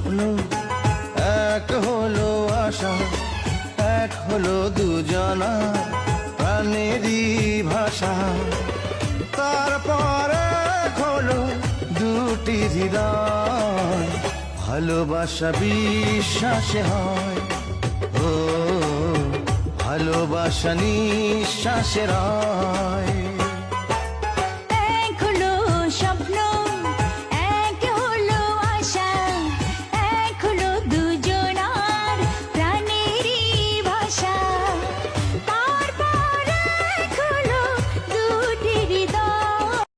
স্বপ্ন, এক হলো আশা, এক হলো দুজনা প্রাণেরই ভাষা। তারপর এক হলো দুটি হৃদয়, ভালোবাসা বিশ্বাসে হয়। ও ভালোবাসা নিঃশ্বাসে রয়।